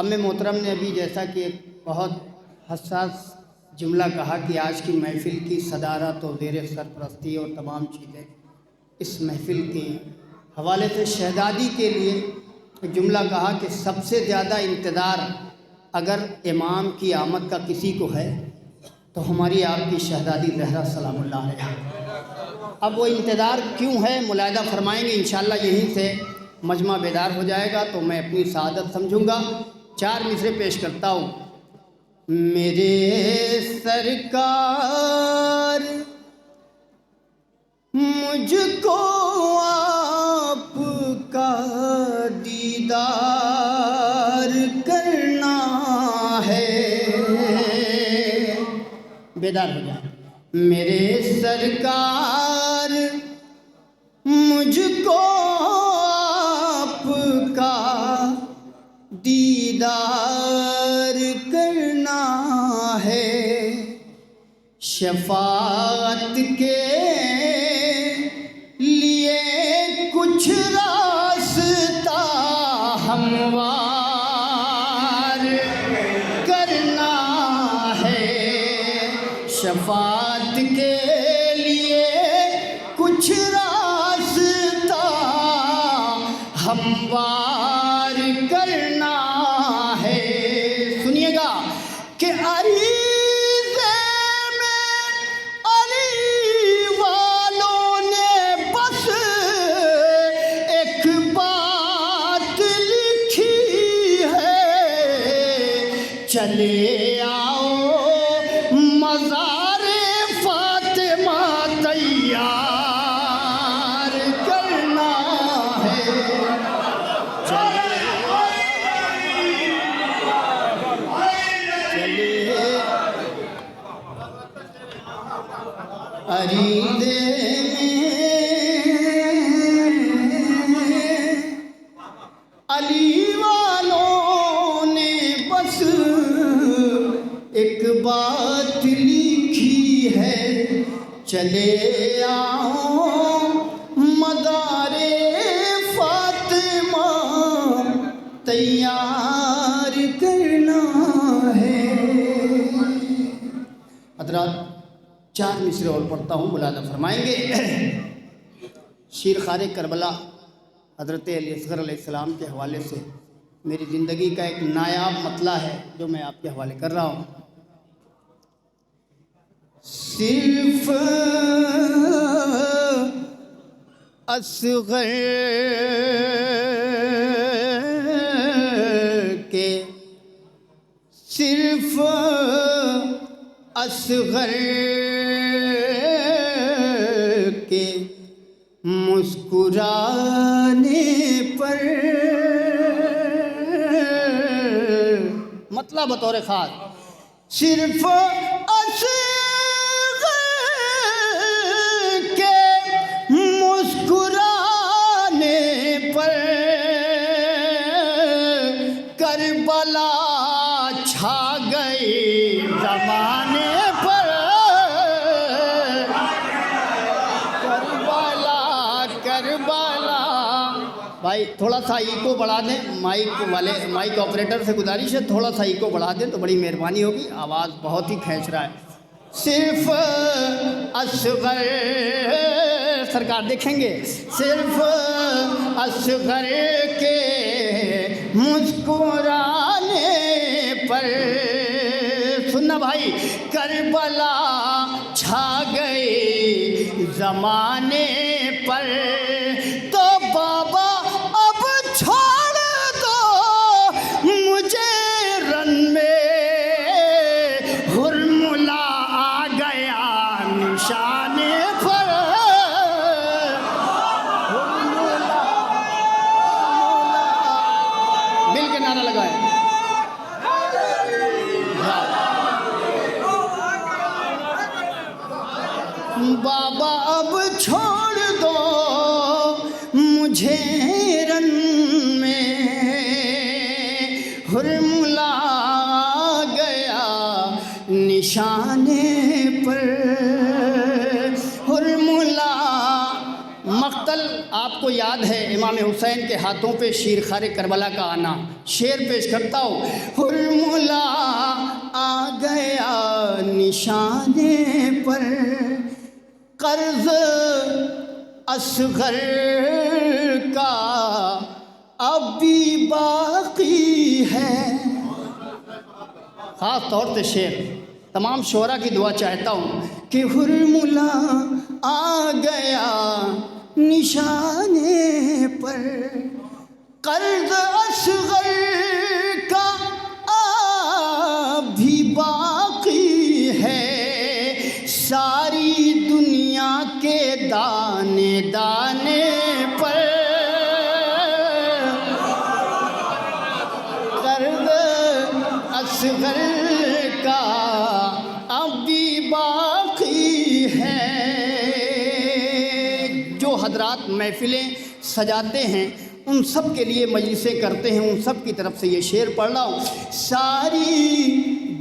ام محترم نے ابھی جیسا کہ ایک بہت حساس جملہ کہا کہ آج کی محفل کی صدارت و زیر سرپرستی اور تمام چیزیں اس محفل کے حوالے سے شہزادی کے لیے ایک جملہ کہا کہ سب سے زیادہ انتظار اگر امام کی آمد کا کسی کو ہے تو ہماری آپ کی شہزادی زہرا سلام اللہ علیہا۔ اب وہ انتظار کیوں ہے ملاحظہ فرمائیں گے، انشاءاللہ یہیں سے مجمع بیدار ہو جائے گا تو میں اپنی سعادت سمجھوں گا۔ 4 مصرے پیش کرتا ہوں۔ میرے سرکار مجھ کو آپ کا دیدار کرنا ہے، بیدار ہو جائے۔ میرے سرکار مجھ کو آپ کا دیدار کرنا ہے، شفاعت کے لیے کچھ راستہ ہموار کرنا ہے، شفاعت کے لیے کچھ راستہ ہموار کرنا ہے۔ سنیے گا کہ عریضے میں علی والوں نے بس ایک بات لکھی ہے، چلے آؤ مزار فاطمہ تیار کرنا ہے، عریضے میں علی والوں نے بس ایک بات لکھی ہے، چلے آؤ مزار فاطمہ تیار کرنا ہے۔ حضرات 4 مصرے اور پڑھتا ہوں، ملاحظہ فرمائیں گے۔ شیرخوار کربلا حضرت علی اصغر علیہ السلام کے حوالے سے میری زندگی کا ایک نایاب مطلع ہے جو میں آپ کے حوالے کر رہا ہوں۔ صرف اصغر کے، صرف اصغر کے مسکرانے پر، مطلب بطور خاص صرف اصغر کے مسکرانے پر کربلا چھا گئی زمانے پر، کربلا۔ بھائی تھوڑا سا ایکو بڑھا دیں، مائک آپریٹر سے گزارش ہے تھوڑا سا ایکو بڑھا دیں تو بڑی مہربانی ہوگی، آواز بہت ہی کھینچ رہا ہے۔ صرف اصغر، سرکار دیکھیں گے، صرف اصغر کے مسکرانے پر، سننا بھائی، کربلا چھا گئی زمانے پر، تو بابا اب چھوڑ دو مجھے رن میں، ہرملا آ گیا نشانے پر، ہرملا مل کے نعرہ لگائے۔ بابا اب چھوڑ دو مجھے رن میں، ہرملا آ گیا نشانے پر، ہرملا مقتل آپ آپ کو یاد ہے امام حسین کے ہاتھوں پہ شیر خوار کربلا کا آنا. شعر پیش کرتا ہوں. ہرملا آ گیا نشانے پر، قرض اصغر کا اب بھی باقی ہے. خاص طور سے شعر تمام شعراء کی دعا چاہتا ہوں کہ ہرملا آ گیا نشانے پر، قرض اصغر کا اب بھی باقی ہے. ساری دنیا کے دانے دانے پر قرض اصغر کا اب بھی باقی ہے. جو حضرات محفلیں سجاتے ہیں ان سب کے لیے مجلسیں کرتے ہیں، ان سب کی طرف سے یہ شعر پڑھ رہا ہوں. ساری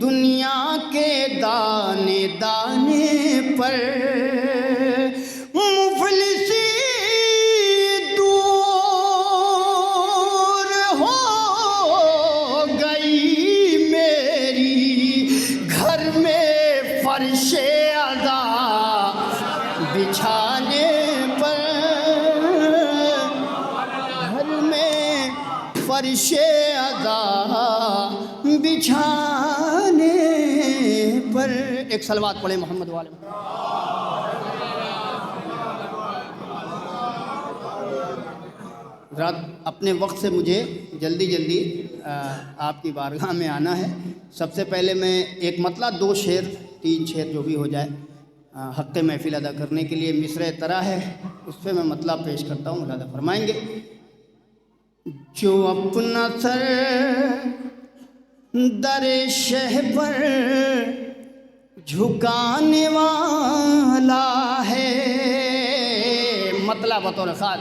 دنیا کے دانے دانے پر مفلسی دور ہو گئی میری، گھر میں فرش ادا بچھانے پر، گھر میں فرش ادا بچھانے پر. ایک صلوات پڑھے محمد والے محمد. رات اپنے وقت سے مجھے جلدی آپ کی بارگاہ میں آنا ہے. سب سے پہلے میں ایک مطلع 2 شعر 3 شعر جو بھی ہو جائے حق محفل ادا کرنے کے لیے مصرع طرح ہے، اس پہ میں مطلع پیش کرتا ہوں، ملاحظہ فرمائیں گے. جو اپنا سر در شہ پر جھکانے والا ہے، مطلع بطور خاص.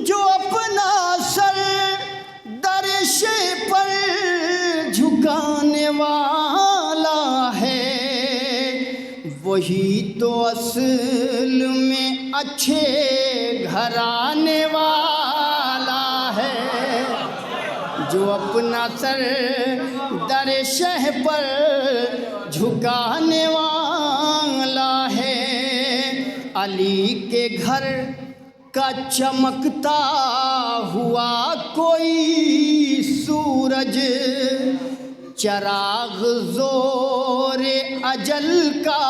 جو اپنا سر در شہ پر جھکانے والا ہے، وہی تو اصل میں اچھے گھرانے والا ہے. جو اپنا سر در شہ پر جھکانے والا ہے، علی کے گھر کا چمکتا ہوا کوئی سورج، چراغ زور اجل کا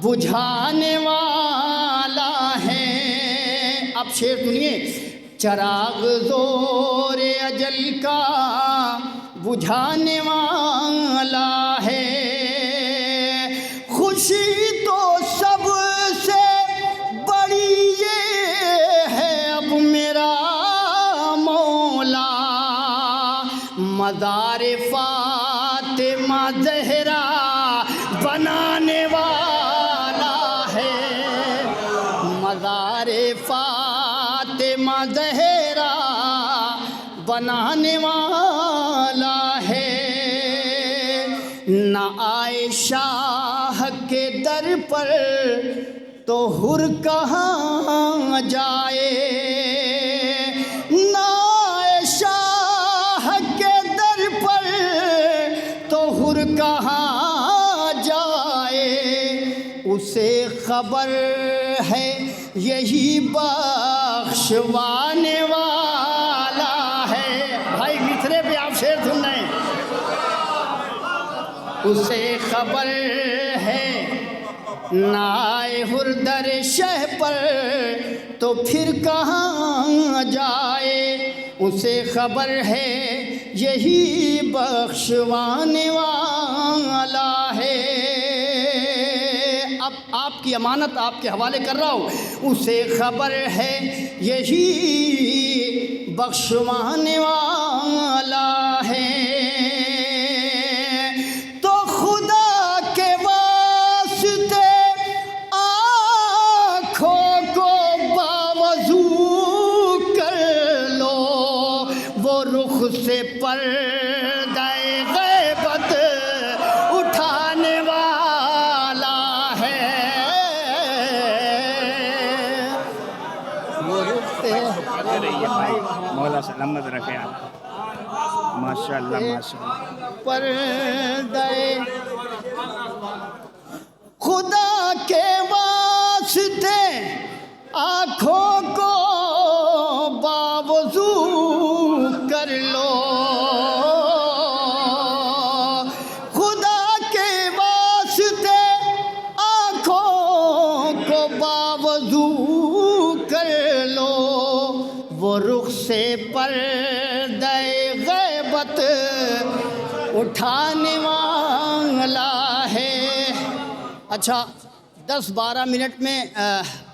بجھانے والا ہے. اب شعر سنیے. چراغ زور اجل کا بجھانے والا ہے، خوشی تو سب سے بڑی یہ ہے اب میرا مولا، مزار فاطمہ زہرا بنانے والا ہے. مزار فاطمہ زہرا بنانے والا ہے. نہ آئے شاہ کے در پر تو حر کہاں جائے، نہ آئے شاہ کے در پر تو حر کہاں جائے. اسے خبر ہے یہی بخشوانے والا ہے. بھائی مصرے پہ آپ شعر سن رہے ہیں. اسے خبر ہے نہ آئے حر در شہ پر تو پھر کہاں جائے. اسے خبر ہے یہی بخشوانے والا ہے. اب آپ کی امانت آپ کے حوالے کر رہا ہوں. اسے خبر ہے یہی بخشوانے والا ہے. تو خدا کے واسطے آنکھوں کو باوضو کر لو، وہ رخ سے پردہ غیبت اٹھانے والا ہے. وہ رخ سے اللہ سلامت رکھے آپ کو. ماشاء اللہ ماشاء اللہ. پردے خدا کے واسطے آنکھوں کو باوضو کر لو، خدا کے واسطے آنکھوں کو باوضو کر لو، وہ رخ سے پردے غیبت اٹھانے والا ہے. اچھا 10-12 منٹ میں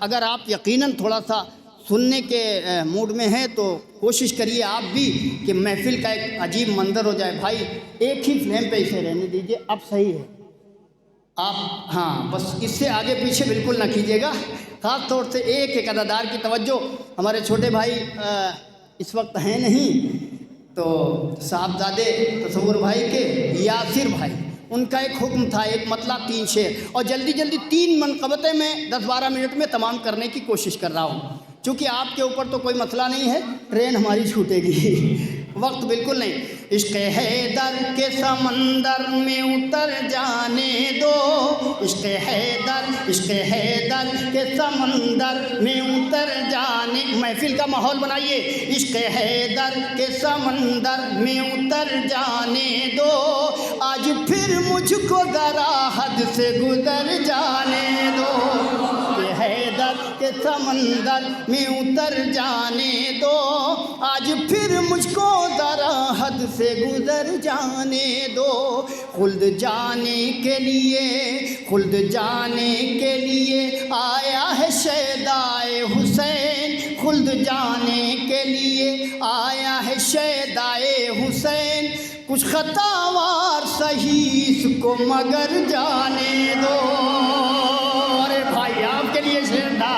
اگر آپ یقیناً تھوڑا سا سننے کے موڈ میں ہیں تو کوشش کریے آپ بھی کہ محفل کا ایک عجیب منظر ہو جائے. بھائی ایک ہی فریم پہ اسے رہنے دیجئے، اب صحیح ہے آپ. ہاں بس اس سے آگے پیچھے بالکل نہ کیجیے گا. خاص طور سے ایک ادادار کی توجہ. ہمارے چھوٹے بھائی اس وقت ہیں نہیں تو صاحبزادے تصور بھائی کے یاسر بھائی، ان کا ایک حکم تھا، ایک مطلع 3 شعر، اور جلدی 3 منقبتیں میں 10-12 منٹ میں تمام کرنے کی کوشش کر رہا ہوں. چونکہ آپ کے اوپر تو کوئی مسئلہ نہیں ہے، ٹرین ہماری چھوٹے گی، وقت بالکل نہیں. عشق حیدر کے سمندر میں اتر جانے دو، عشق حیدر کے سمندر میں اتر جانے. محفل کا ماحول بنائیے. عشق حیدر کے سمندر میں اتر جانے دو، آج پھر مجھ کو ذرا حد سے گزر جانے دو، کہ حیدر کے سمندر میں اتر جانے دو، آج پھر مجھ کو ذرا حد سے گزر جانے دو. خلد جانے کے لیے آیا ہے شیدائے حسین، خلد جانے کے لیے آیا ہے شیدائے حسین، کچھ خطاوار صحیح اس کو مگر جانے دو. ارے بھائی آپ کے لیے شعر تھا.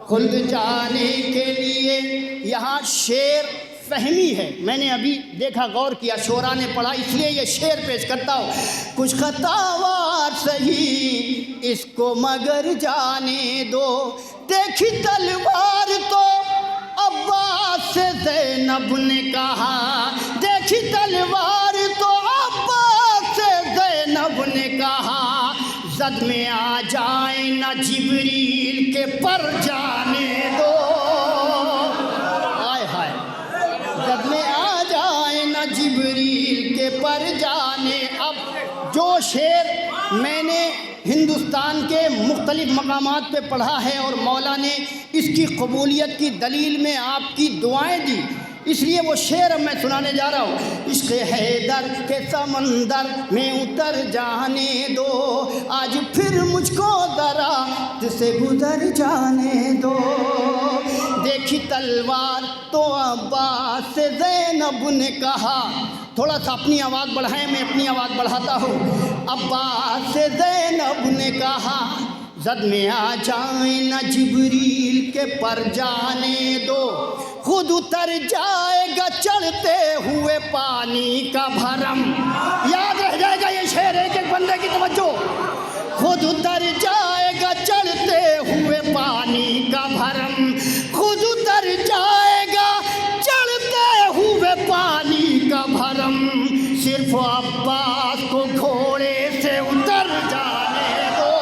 خلد جانے کے لیے، یہاں شعر فہمی ہے، میں نے ابھی دیکھا غور کیا، شعراء نے پڑھا، اس لیے یہ شعر پیش کرتا ہوں. کچھ خطاوار صحیح اس کو مگر جانے دو، دیکھی تلوار تو عباس سے زینب نے کہا، دیکھی تلوار تو عباس سے زینب نے کہا، زد میں آ جائیں نہ جبریل کے پر جانے دو. ہائے ہائے، زد میں آ جائیں نہ جبریل کے پر جانے. اب جو شعر میں نے ہندوستان کے مختلف مقامات پہ پڑھا ہے اور مولا نے اس کی قبولیت کی دلیل میں آپ کی دعائیں دی، اس لیے وہ شعر اب میں سنانے جا رہا ہوں. عشق حیدر کے سمندر میں اتر جانے دو، آج پھر مجھ کو ذرا سے گزر جانے دو، دیکھی تلوار تو عباس سے زینب نے کہا. تھوڑا سا اپنی آواز بڑھائیں، میں اپنی آواز بڑھاتا ہوں. عباس سے زینب نے کہا، زد میں آ جائیں نہ جبریل کے پر جانے دو، خود اتر جائے گا چڑھتے ہوئے پانی کا بھرم. یاد رہ جائے گا یہ شعر، ایک ایک بندے کی توجہ. خود اتر جائے گا چڑھتے ہوئے پانی کا بھرم، خود اتر جائے گا چڑھتے ہوئے پانی کا بھرم، صرف عباس کو گھوڑے سے اتر جانے دو.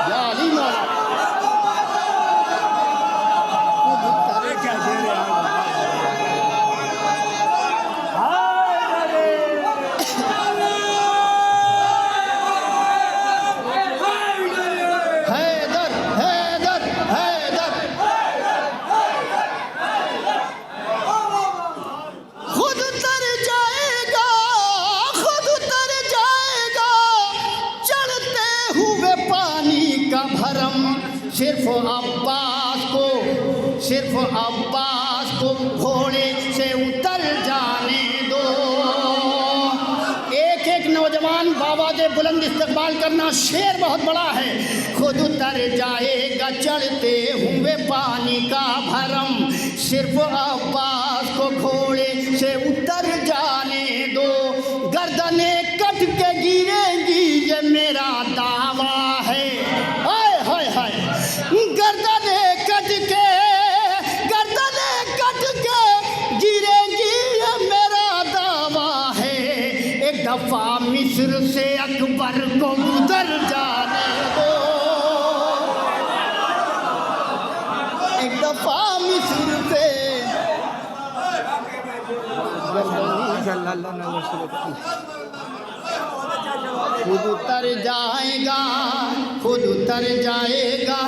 یا علی مولا صرف عباس کو گھوڑے سے اتر جانے دو. ایک ایک نوجوان بآواز بلند استقبال کرنا. شعر بہت بڑا ہے. خود اتر جائے گا چڑھتے ہوئے پانی کا بھرم، صرف عباس کو گھوڑے سے اتر جانے دو. گردنیں کٹ کے گریں گی یہ میرا دعویٰ ہے. ہائے ہائے ہائے، گردنیں کٹ کے دفعہ مصر سے اکبر کو گزر جانے دو، ایک دفعہ مصر سے خود اتر جائے گا، خود اتر جائے گا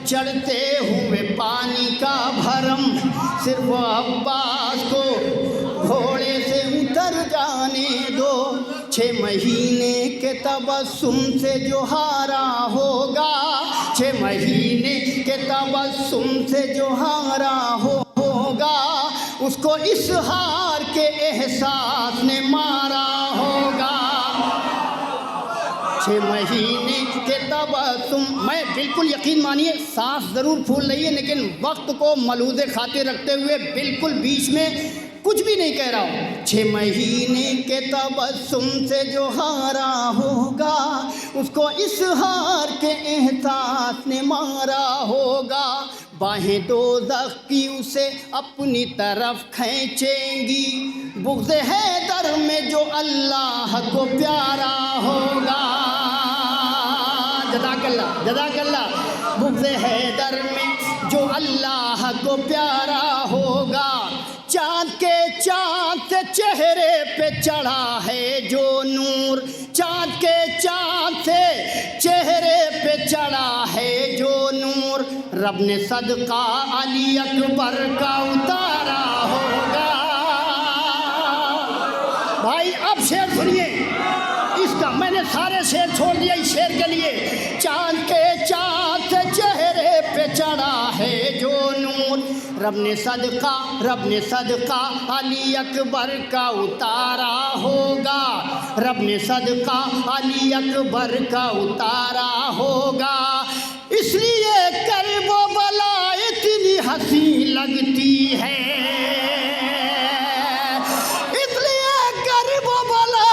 چڑھتے ہوئے پانی کا بھرم، صرف عباس کو گھوڑے سے اتر جانے دو، 6 مہینے کے تبسم سے جو ہارا ہوگا، 6 مہینے کے تبسم سے جو ہارا ہوگا، اس کو اس ہار کے احساس نے مارا ہوگا۔ 6 مہینے کے تبسم، میں بالکل یقین مانیے سانس ضرور پھول رہی ہے لیکن وقت کو ملحوظ خاطر رکھتے ہوئے بالکل بیچ میں کچھ بھی نہیں کہہ رہا ہوں۔ 6 مہینے کے تبسم سے جو ہارا ہوگا، اس کو اس ہار کے احساس نے مارا ہوگا، باہیں دوزخ کی اسے اپنی طرف کھینچیں گی، بغض حیدر میں جو اللہ کو پیارا ہوگا، جزاک اللہ جزاک اللہ، بغض حیدر میں جو اللہ کو پیارا ہوگا، چاند کے چاند سے چہرے پہ چڑھا ہے جو نور، چاند کے چاند سے چہرے پہ چڑھا ہے جو نور، رب نے صدقہ علی اکبر کا اتارا ہوگا۔ بھائی اب شعر سنیے اس کا، میں نے سارے شعر چھوڑ دیا اس شعر کے لیے۔ چاند کے چاند سے چہرے پہ چڑھا ہے جو نور، رب نے صدقہ علی اکبر کا اتارا ہوگا، رب نے صدقہ علی اکبر کا اتارا ہوگا، اس لیے کرب و بلا اتنی ہنسی لگتی ہے، اس لیے کرب و بلا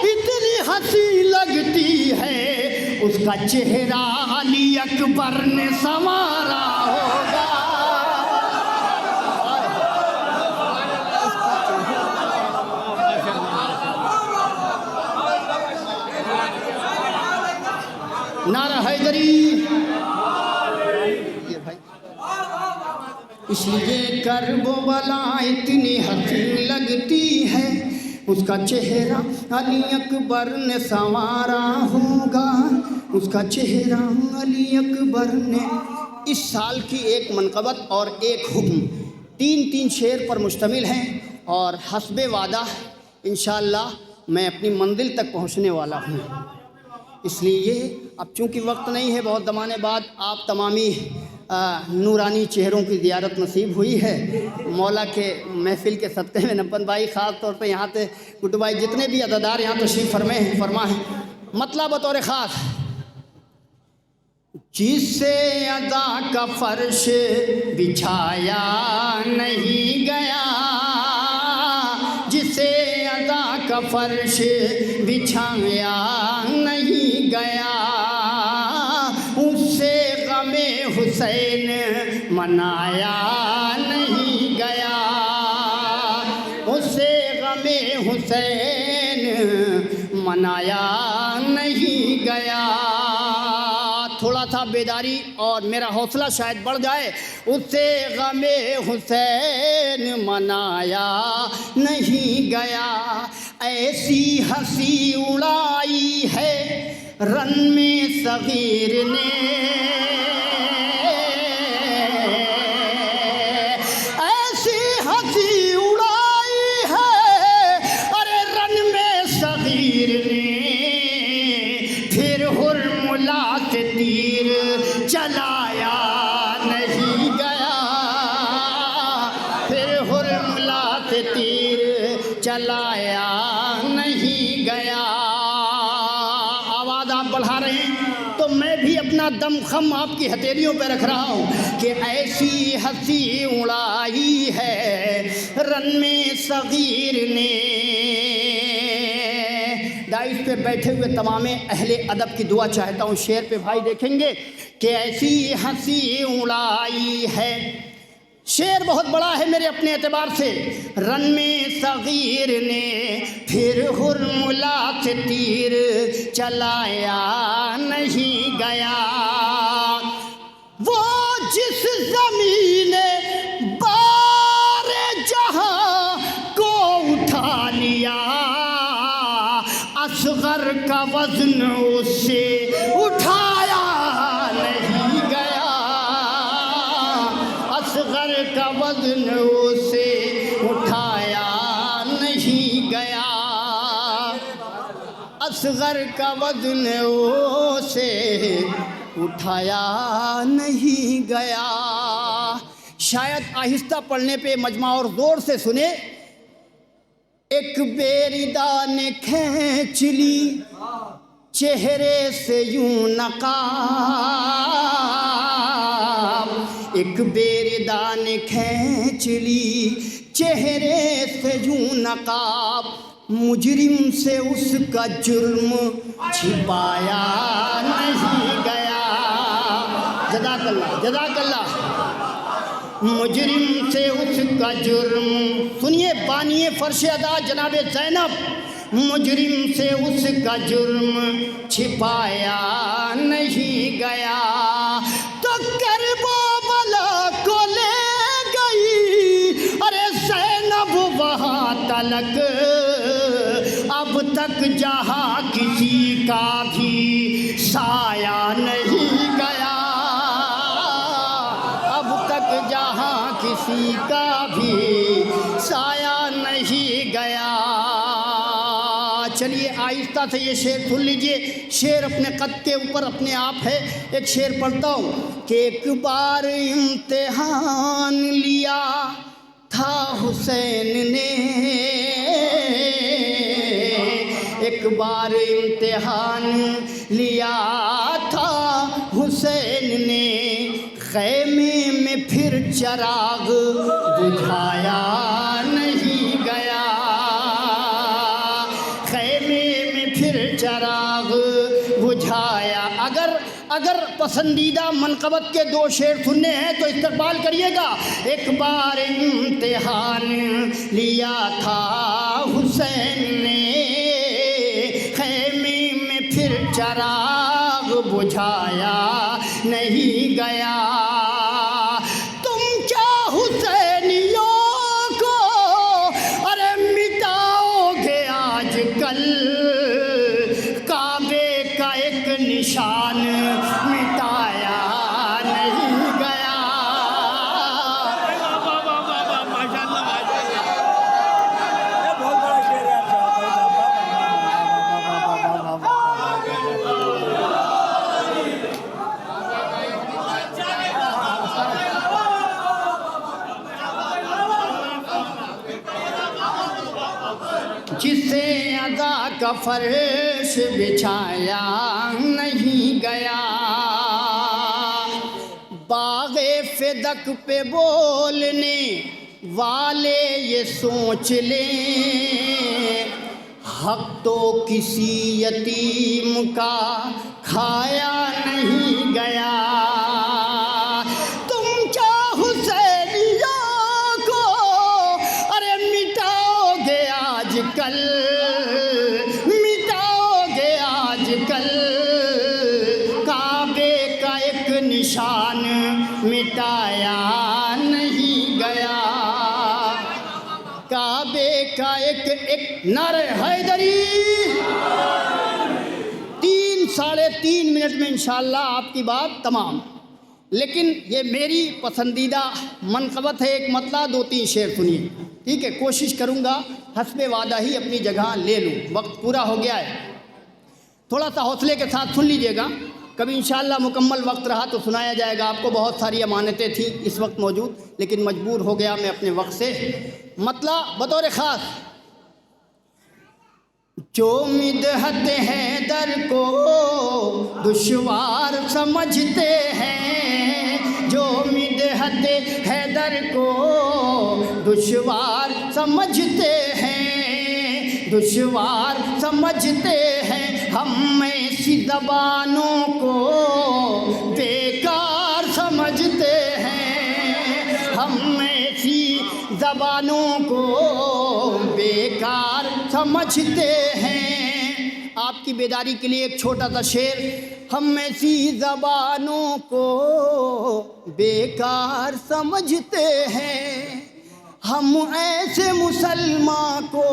اتنی ہنسی لگتی ہے، اس کا چہرہ علی اکبر نے سنوارا ہوگا۔ نعرہ حیدری، اس لیے کرب و بلا اتنی ہنسی لگتی ہے، اس کا چہرہ علی اکبر نے سنوارا ہوگا، اس کا چہرہ علی اکبر نے۔ اس سال کی ایک منقبت اور ایک حکم، 3 شعر پر مشتمل ہیں، اور حسب وعدہ انشاءاللہ میں اپنی منزل تک پہنچنے والا ہوں، اس لیے اب چونکہ وقت نہیں ہے، بہت زمانے بعد آپ تمامی نورانی چہروں کی زیارت نصیب ہوئی ہے، مولا کے محفل کے صدقے میں نبن بھائی خاص طور پہ یہاں سے گڈو بھائی جتنے بھی عزادار یہاں تشریف فرما ہیں، مطلب بطور خاص، جس سے ادا کا فرش بچھایا نہیں گیا، جسے ادا کا فرش بچھایا نہیں گیا، اس سے غم حسین منایا نہیں گیا، اس سے غم حسین منایا نہیں گیا، تھوڑا سا بیداری اور میرا حوصلہ شاید بڑھ جائے، اس سے غم حسین منایا نہیں گیا، ایسی ہنسی اڑائی ہے رن میں صغیر نے، ایسی ہنسی اڑائی ہے ارے رن میں صغیر نے، پھر ہرملا سے تیر چلایا نہیں گیا، پھر ہرملا سے تیر چلایا نہیں گیا۔ آواز آپ بڑھا رہے ہیں تو میں بھی اپنا دم خم آپ کی ہتھیلیوں پہ رکھ رہا ہوں کہ ایسی ہنسی اڑائی ہے رن میں صغیر نے۔ دائش پہ بیٹھے ہوئے تمام اہل ادب کی دعا چاہتا ہوں، شعر پہ بھائی دیکھیں گے کہ ایسی ہنسی اڑائی ہے شعر بہت بڑا ہے میرے اپنے اعتبار سے. رن میں صغیر نے پھر ہرملا سے تیر چلایا نہیں گیا. وہ جس زمین بار جہاں کو اٹھا لیا اصغر کا وزن اس سے اٹھایا نہیں گیا. اصغر کا وزن اسے اٹھایا نہیں گیا. اصغر کا وزن اسے اٹھایا نہیں گیا. شاید آہستہ پڑھنے پہ مجمع اور زور سے سنے. ایک بیریدا نے کھینچ لی چہرے سے یوں نقاب. ایک بیریدا نے کھینچ لی چہرے سے یوں نقاب. مجرم سے اس کا جرم چھپایا نہیں گیا. جزاک اللہ جزاک اللہ. مجرم سے اس کا جرم. سنیے بانی فرش ادا جناب زینب. مجرم سے اس کا جرم چھپایا نہیں گیا. تو کربلا کو لے گئی ارے زینب وہاں تلک. اب تک جہاں کسی کا بھی سایہ نہیں گیا. اب تک جہاں کسی کا بھی سایہ نہیں گیا. چلیے آہستہ سے یہ شعر سن لیجئے. شعر اپنے قد کے اوپر اپنے آپ ہے. ایک شعر پڑھتا ہوں کہ ایک بار امتحان لیا تھا حسین نے. ایک بار امتحان لیا تھا حسین نے. خیمے میں پھر چراغ بجھایا نہیں گیا. خیمے میں پھر چراغ بجھایا. اگر پسندیدہ منقبت کے دو شعر سننے ہیں تو استقبال کریے گا. ایک بار امتحان لیا تھا حسین نے. خیمے میں پھر چراغ بجھایا نہیں گیا. تم کیا حسینیوں کو ارے مٹاؤ گے آج کل. کعبے کا ایک نشان مٹایا نہیں گیا. جسے ادا کا فرش بچھایا نہیں گیا. باغ فدق پہ بولنے والے یہ سوچ لیں حق تو کسی یتیم کا کھایا نہیں گیا. تم کیا حسینیوں کو ارے مٹاؤ گے آج کل. مٹاؤ گے آج کل. کعبے کا ایک نشان مٹایا نہیں گیا. کعبے کا ایک نعرہ حیدری. 3-3.5 منٹ میں انشاءاللہ آپ کی بات تمام. لیکن یہ میری پسندیدہ منقبت ہے. ایک مطلع 2-3 شعر سنیے. ٹھیک ہے, کوشش کروں گا حسب وعدہ ہی اپنی جگہ لے لوں. وقت پورا ہو گیا ہے. تھوڑا سا حوصلے کے ساتھ سن لیجئے گا. کبھی انشاءاللہ مکمل وقت رہا تو سنایا جائے گا. آپ کو بہت ساری امانتیں تھیں اس وقت موجود, لیکن مجبور ہو گیا میں اپنے وقت سے. مطلع بطور خاص. جو مدحت حیدر کو دشوار سمجھتے ہیں. جو مدحت حیدر کو دشوار سمجھتے ہیں. دشوار سمجھتے ہیں. ہم ایسی زبانوں کو بیکار سمجھتے ہیں. ہم زبانوں کو بیکار سمجھتے ہیں. آپ کی بیداری کے لیے ایک چھوٹا سا شعر. ہم ایسی زبانوں کو بیکار سمجھتے ہیں, ہم ایسے مسلمان کو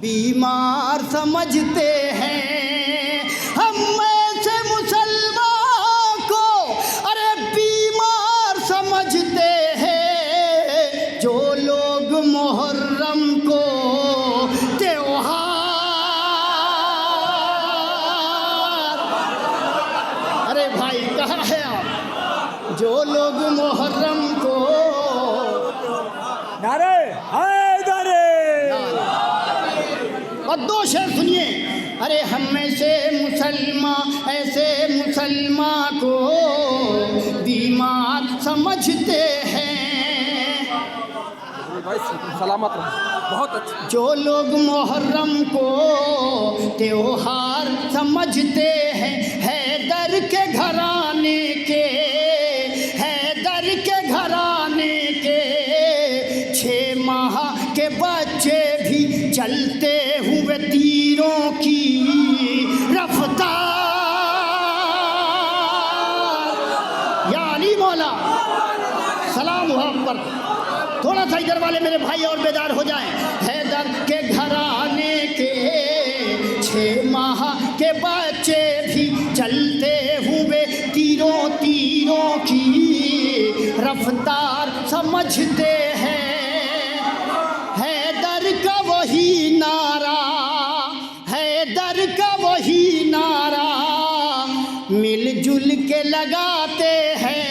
بیمار سمجھتے ہیں. ہم ایسے مسلمان کو ارے بیمار سمجھتے ہیں, جو لوگ محرم کو تہوار. ارے بھائی کہاں ہے آپ؟ جو لوگ محرم کو نعرے حیدری. اور دو شعر سنیے. ارے ہم ایسے مسلمان کو بیمار سمجھتے ہیں, سلامت رہو. بہت اچھا. جو لوگ محرم کو تہوار سمجھتے ہیں. حیدر کے گھرانے کے, حیدر کے گھرانے کے 6 ماہ کے بچے بھی چلتے ہوئے تیروں کی رفتار. یا علی مولا سلام ہو آپ پر. تھوڑا سا ادھر والے میرے بھائی اور بیدار ہو جائیں. حیدر کے گھرانے کے 6 ماہ کے بچے بھی چلتے ہوئے تیروں کی رفتار سمجھتے ہیں. حیدر کا وہی نعرہ, حیدر کا وہی نعرہ مل جل کے لگاتے ہیں.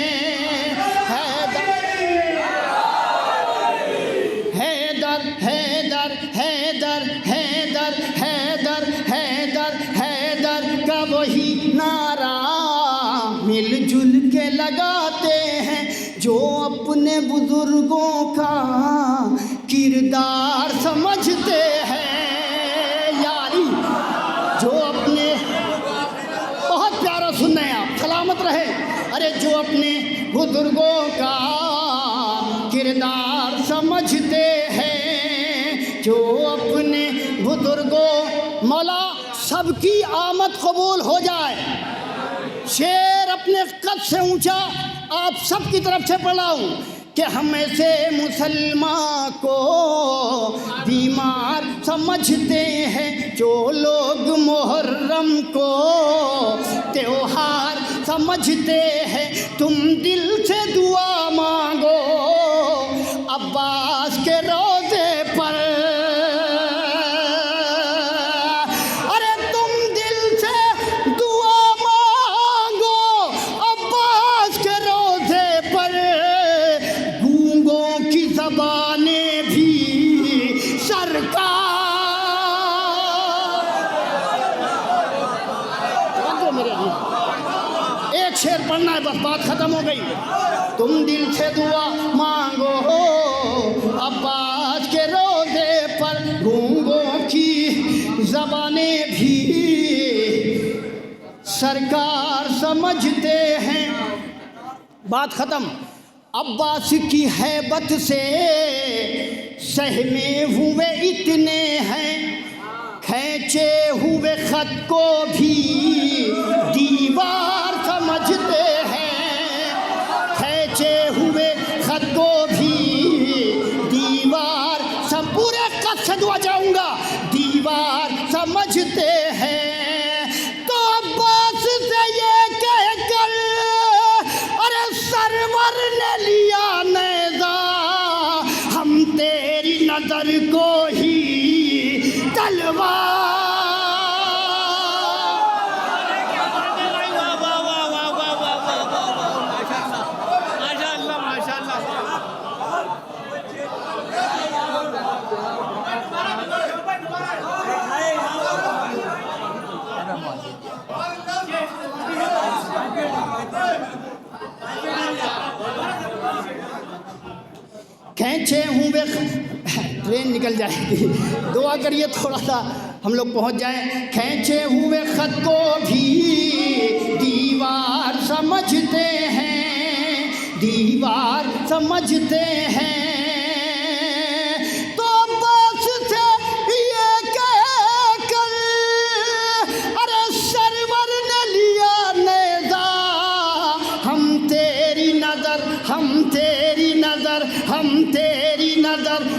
حیدر حیدر حیدر حیدر حیدر حیدر حیدر کا وہی نعرہ مل جل کے لگاتے ہیں. جو اپنے بزرگوں کا کردار سمجھتے ہیں. یاری جو اپنے, بہت پیارا سننا ہے آپ, سلامت رہے. ارے جو اپنے بزرگوں کا کردار سمجھتے ہیں, جو اپنے بزرگوں. مولا سب کی آمد قبول ہو جائے. شعر اپنے قد سے اونچا آپ سب کی طرف سے پڑھاؤں کہ ہم ایسے مسلمان کو بیمار سمجھتے ہیں, جو لوگ محرم کو تہوار سمجھتے ہیں. تم دل سے دعا مانگو عباس کے روضے پر, ارے تم دل سے دعا مانگو عباس کے روضے پر. گونگوں کی زبانیں بھی سرکار. ایک شعر پڑھنا ہے بس, بات ختم ہو گئی. تم دل سے دعا مانگو عباس کے روضے پر, گونگوں کی زبانیں بھی سرکار سمجھتے ہیں. بات ختم. عباس کی ہیبت سے سہمے ہوئے اتنے ہیں, کھینچے ہوئے خط کو بھی دیوار سمجھتے ہیں. کھینچے ہوئے خط کو بھی دیوار, سب پورے قد سے دعا چاہوں گا, دیوار سمجھتے ہیں. تو عباس سے یہ کہہ کر ارے سرور نے لیا نیزہ, ہم تیری نظر کو ہی تلوار. کھینچے ہوئے ٹرین نکل جائے گی, دعا کریے تھوڑا سا ہم لوگ پہنچ جائیں. کھینچے ہوئے خط کو بھی دیوار سمجھتے ہیں, دیوار سمجھتے ہیں.